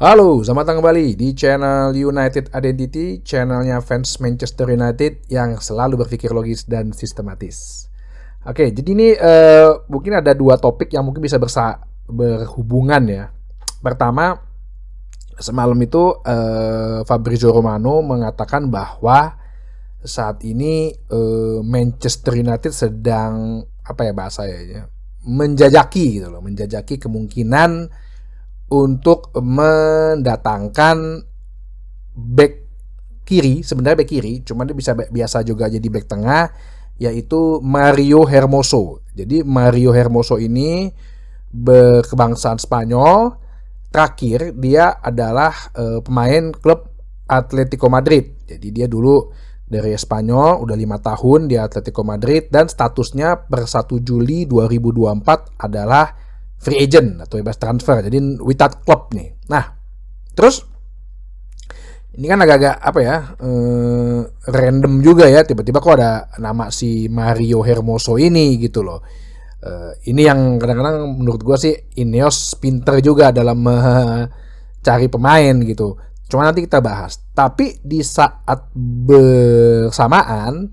Halo, selamat datang kembali di channel United Identity, channelnya fans Manchester United yang selalu berpikir logis dan sistematis. Oke, jadi ini mungkin ada dua topik yang mungkin bisa berhubungan ya. Pertama, semalam itu Fabrizio Romano mengatakan bahwa saat ini Manchester United sedang menjajaki gitu loh, menjajaki kemungkinan untuk mendatangkan back kiri, sebenarnya back kiri, cuman dia bisa biasa juga jadi back tengah, yaitu Mario Hermoso. Jadi Mario Hermoso ini berkebangsaan Spanyol. Terakhir dia adalah pemain klub Atletico Madrid. Jadi dia dulu dari Spanyol, udah 5 tahun di Atletico Madrid, dan statusnya per 1 Juli 2024 adalah free agent atau bebas transfer, jadi without club nih. Nah, terus ini kan agak-agak random juga ya, tiba-tiba kok ada nama si Mario Hermoso ini gitu loh. Ini yang kadang-kadang menurut gue sih Ineos pinter juga dalam mencari pemain gitu. Cuma nanti kita bahas. Tapi di saat bersamaan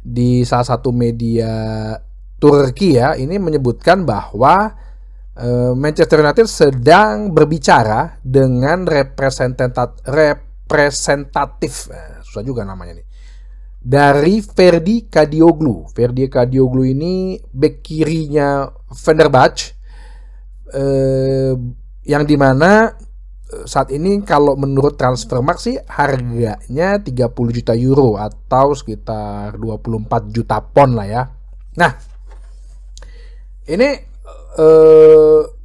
di salah satu media Turki ya, ini menyebutkan bahwa Manchester United sedang berbicara dengan representatif, susah juga namanya nih, dari Ferdi Kadioglu. Ferdi Kadioglu ini bek kirinya Fenerbahce, yang dimana saat ini kalau menurut Transfermarkt sih harganya 30 juta euro atau sekitar 24 juta pon lah ya. Nah, ini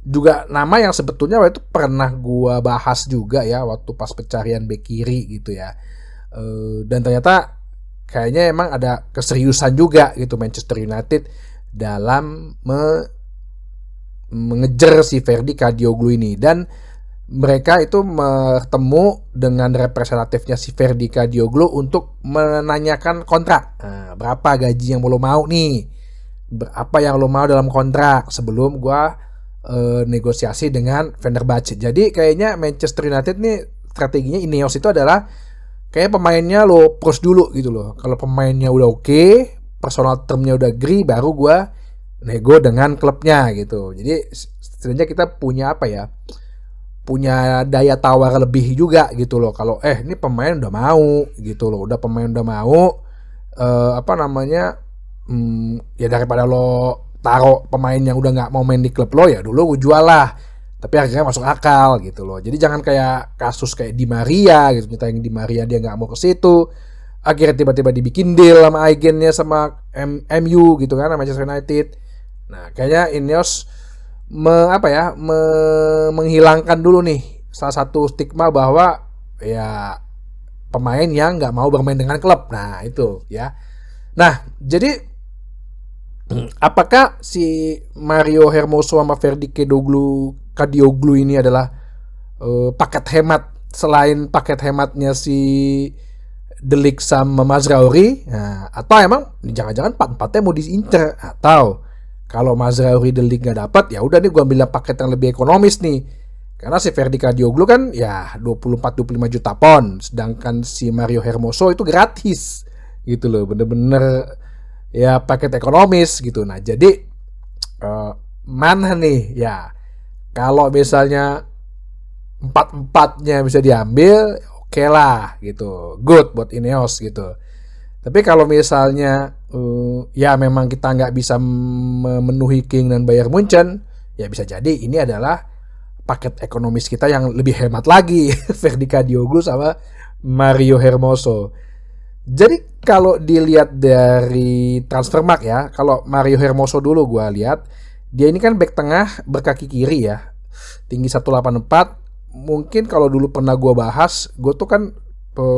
juga nama yang sebetulnya waktu itu pernah gua bahas juga ya waktu pas pencarian bek kiri gitu ya, dan ternyata kayaknya emang ada keseriusan juga gitu Manchester United dalam mengejar si Ferdi Kadioglu ini, dan mereka itu bertemu dengan representatifnya si Ferdi Kadioglu untuk menanyakan kontrak. Nah, berapa gaji yang lo mau nih, apa yang lo mau dalam kontrak sebelum gua negosiasi dengan Fenerbahce. Jadi kayaknya Manchester United nih strateginya Ineos itu adalah kayak pemainnya lo push dulu gitu loh. Kalau pemainnya udah oke, personal termnya udah agree, baru gua nego dengan klubnya gitu. Jadi setidaknya kita punya punya daya tawar lebih juga gitu loh. Kalau ini pemain udah mau gitu loh, pemain udah mau, ya daripada lo taruh pemain yang udah nggak mau main di klub lo, ya dulu gue jual lah, tapi harganya masuk akal gitu loh. Jadi jangan kayak kasus kayak Di Maria gitu, kita yang Di Maria dia nggak mau ke situ, akhirnya tiba-tiba dibikin deal sama agennya sama MU gitu kan, Manchester United. Nah kayaknya Ineos menghilangkan dulu nih salah satu stigma bahwa ya pemain yang nggak mau bermain dengan klub. Nah itu ya. Nah jadi apakah si Mario Hermoso sama Ferdi Kadioglu ini adalah paket hemat selain paket hematnya si De Ligt sama Mazraoui? Nah, atau emang jangan-jangan empat-empatnya mau diincer, atau kalau Mazraoui De Ligt gak dapat, ya udah nih gue ambil paket yang lebih ekonomis nih. Karena si Ferdi Kadioglu kan ya 24-25 juta pon, sedangkan si Mario Hermoso itu gratis gitu loh, bener-bener ya paket ekonomis gitu. Nah jadi mana nih ya, kalau misalnya empat-empatnya bisa diambil, oke lah gitu, good buat Ineos gitu. Tapi kalau misalnya ya memang kita nggak bisa memenuhi King dan Bayern Munchen, ya bisa jadi ini adalah paket ekonomis kita yang lebih hemat lagi, Ferdi Kadioglu sama Mario Hermoso. Jadi kalau dilihat dari Transfermarkt ya, kalau Mario Hermoso dulu gue lihat, dia ini kan back tengah berkaki kiri ya, tinggi 184. Mungkin kalau dulu pernah gue bahas, gue tuh kan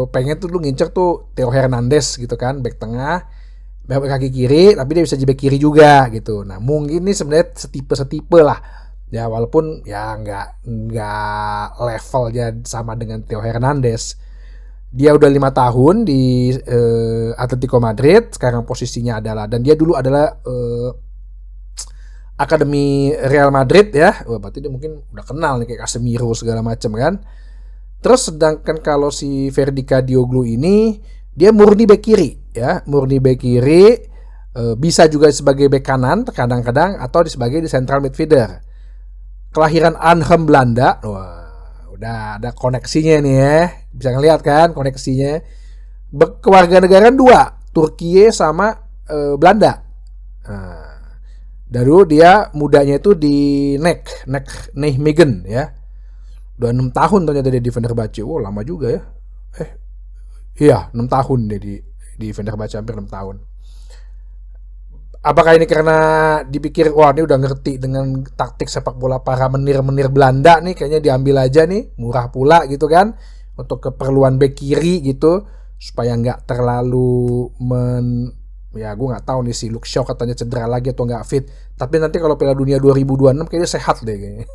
pengen tuh dulu ngincer tuh Theo Hernandez gitu kan, back tengah berkaki kiri, tapi dia bisa jadi back kiri juga gitu. Nah mungkin ini sebenarnya setipe lah ya, walaupun ya nggak levelnya sama dengan Theo Hernandez. Dia udah 5 tahun di Atletico Madrid, sekarang posisinya adalah, dan dia dulu adalah akademi Real Madrid ya. Wah, berarti dia mungkin udah kenal nih kayak Casemiro segala macam kan. Terus sedangkan kalau si Ferdi Kadyoglu ini dia murni bek kiri ya, murni bek kiri, bisa juga sebagai bek kanan kadang-kadang atau sebagai di central midfielder. Kelahiran Arnhem Belanda, wah udah ada koneksinya nih ya, bisa ngeliat kan koneksinya. Kewarganegaraan 2, Turkiye sama Belanda. Nah, dulu dia mudanya itu di Nijmegen ya. Udah 6 tahun ternyata dia di Fenerbahce. Oh, lama juga ya. Iya, 6 tahun dia di Fenerbahce, hampir 6 tahun. Apakah ini karena dipikir, wah ini udah ngerti dengan taktik sepak bola para menir-menir Belanda nih, kayaknya diambil aja nih, murah pula gitu kan, untuk keperluan bek kiri gitu, supaya nggak terlalu ya gue nggak tahu nih si Luke Shaw katanya cedera lagi atau nggak fit. Tapi nanti kalau Piala Dunia 2026 kayaknya sehat deh kayaknya.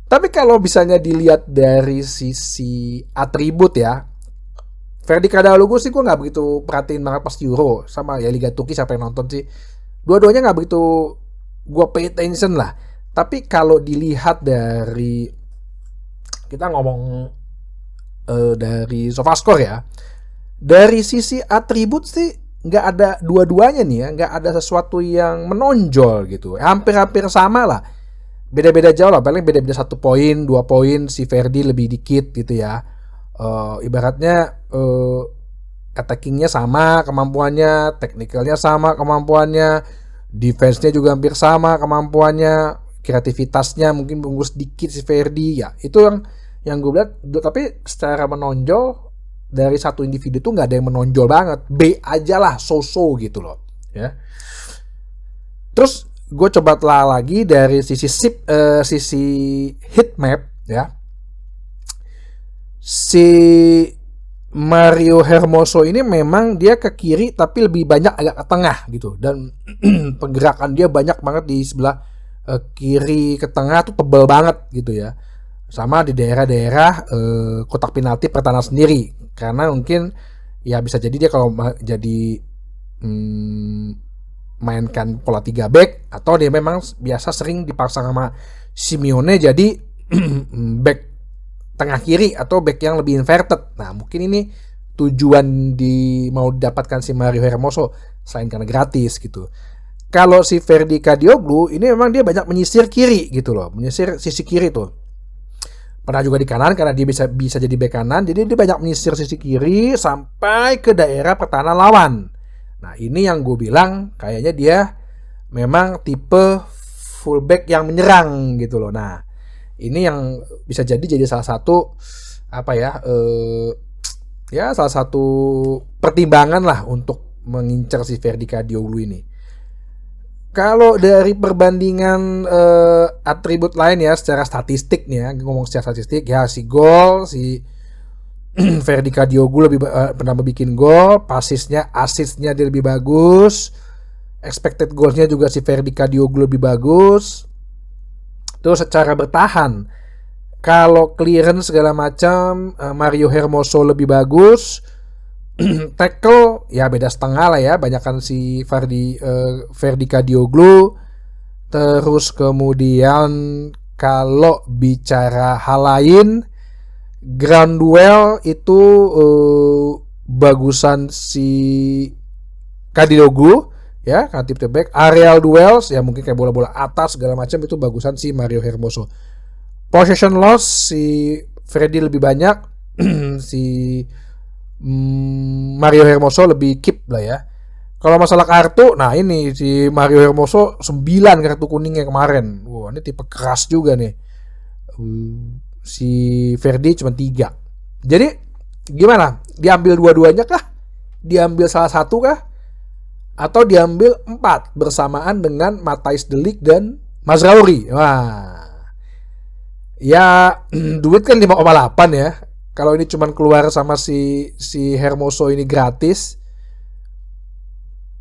Tapi kalau misalnya dilihat dari sisi atribut ya, Ferdi Kadyoglu sih gue nggak begitu perhatiin banget pas Euro, sama ya Liga Turki siapa yang nonton sih. Dua-duanya nggak begitu gue pay attention lah. Tapi kalau dilihat dari, kita ngomong dari SofaScore ya, dari sisi atribut sih nggak ada dua-duanya nih ya, nggak ada sesuatu yang menonjol gitu. Hampir-hampir sama lah. Beda-beda jauh lah, paling beda-beda 1 poin, 2 poin, si Ferdi lebih dikit gitu ya. Ibaratnya attackingnya sama kemampuannya, technicalnya sama kemampuannya, defense-nya juga hampir sama kemampuannya, kreativitasnya mungkin unggul sedikit si Ferdi ya. Itu yang gue lihat. Tapi secara menonjol dari satu individu tuh nggak ada yang menonjol banget, B aja lah, so-so gitu loh ya. Terus gue coba telah lagi dari sisi heat map ya. Si Mario Hermoso ini memang dia ke kiri tapi lebih banyak agak ke tengah gitu, dan pergerakan dia banyak banget di sebelah kiri ke tengah tuh tebal banget gitu ya. Sama di daerah-daerah kotak penalti pertahanan sendiri, karena mungkin ya bisa jadi dia kalau jadi mainkan pola 3 back, atau dia memang biasa sering dipasang sama Simeone jadi back tengah kiri atau back yang lebih inverted. Nah mungkin ini tujuan mau didapatkan si Mario Hermoso selain karena gratis gitu. Kalau si Ferdi Kadyoglu ini memang dia banyak menyisir kiri gitu loh, menyisir sisi kiri tuh. Pernah juga di kanan karena dia bisa jadi back kanan, jadi dia banyak menyisir sisi kiri sampai ke daerah pertahanan lawan. Nah ini yang gue bilang kayaknya dia memang tipe fullback yang menyerang gitu loh. Nah ini yang bisa jadi salah satu salah satu pertimbangan lah untuk mengincar si Ferdi Kadyoglu ini. Kalau dari perbandingan atribut lain ya secara statistik nih ya, ngomong secara statistik ya, si gol si Ferdi Kadyoglu lebih pernah bikin gol, asisnya dia lebih bagus, expected goalsnya juga si Ferdi Kadyoglu lebih bagus. Terus secara bertahan, kalau clearance segala macam Mario Hermoso lebih bagus. Tackle ya beda setengah lah ya, banyakan si Ferdi Kadyoglu. Terus kemudian kalau bicara hal lain, ground duel itu bagusan si Kadyoglu ya, kan tip back. Aerial duels ya mungkin kayak bola-bola atas segala macam itu bagusan si Mario Hermoso. Possession loss si Ferdi lebih banyak, si Mario Hermoso lebih keep lah ya. Kalau masalah kartu, nah ini si Mario Hermoso 9 kartu kuningnya kemarin. Wah, ini tipe keras juga nih. Si Ferdi cuma 3. Jadi gimana? Diambil dua-duanya kah? Diambil salah satu kah? Atau diambil 4 bersamaan dengan Matthijs de Ligt dan Mazraoui? Wah. Ya duit kan 5,8 ya. Kalau ini cuma keluar sama si Hermoso ini gratis,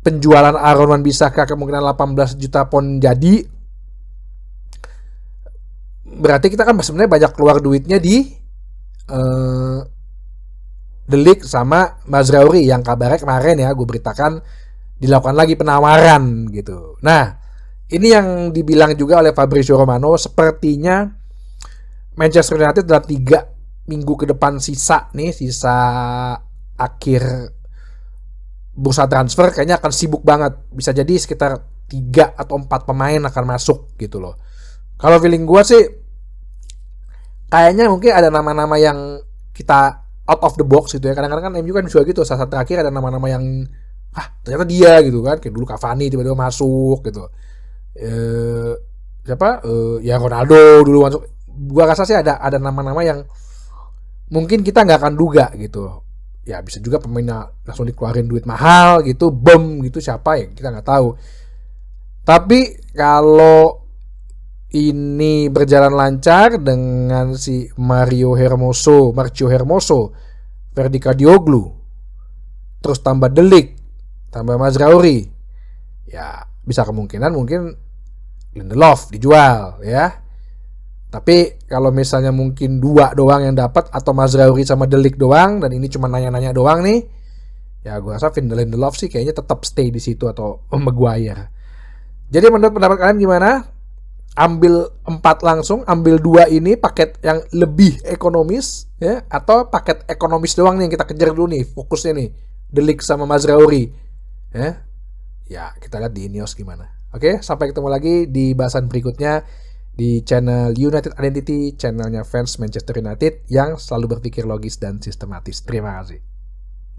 penjualan Aaron Wan-Bissaka kemungkinan 18 juta pon jadi, berarti kita kan sebenarnya banyak keluar duitnya di De Ligt sama Mazraoui yang kabarnya kemarin ya gue beritakan dilakukan lagi penawaran gitu. Nah ini yang dibilang juga oleh Fabrizio Romano, sepertinya Manchester United dalam 3 minggu ke depan sisa akhir bursa transfer kayaknya akan sibuk banget. Bisa jadi sekitar 3 atau 4 pemain akan masuk gitu loh. Kalau feeling gue sih kayaknya mungkin ada nama-nama yang kita out of the box gitu ya. Kadang-kadang kan MU kan juga gitu, saat terakhir ada nama-nama yang ternyata dia gitu kan, kayak dulu Cavani tiba-tiba masuk gitu. Ya Ronaldo dulu masuk. Gua rasa sih ada nama-nama yang mungkin kita nggak akan duga gitu. Ya bisa juga pemainnya langsung dikeluarin duit mahal gitu, bom gitu, siapa ya kita nggak tahu. Tapi kalau ini berjalan lancar dengan si Marcio Hermoso, Ferdi Kadioglu, terus tambah De Ligt, tambah Mazraoui, ya bisa kemungkinan mungkin Lindelof dijual ya. Tapi kalau misalnya mungkin 2 doang yang dapat atau Mazraoui sama De Ligt doang dan ini cuma nanya-nanya doang nih, ya gue rasa Lindelof sih kayaknya tetap stay di situ atau Maguire. Jadi menurut pendapat kalian gimana? Ambil 4 langsung, ambil 2 ini paket yang lebih ekonomis ya, atau paket ekonomis doang nih yang kita kejar dulu nih, fokusnya nih De Ligt sama Mazraoui ya kita lihat di Ineos gimana. Oke, sampai ketemu lagi di bahasan berikutnya di channel United Identity, channelnya fans Manchester United yang selalu berpikir logis dan sistematis. Terima kasih.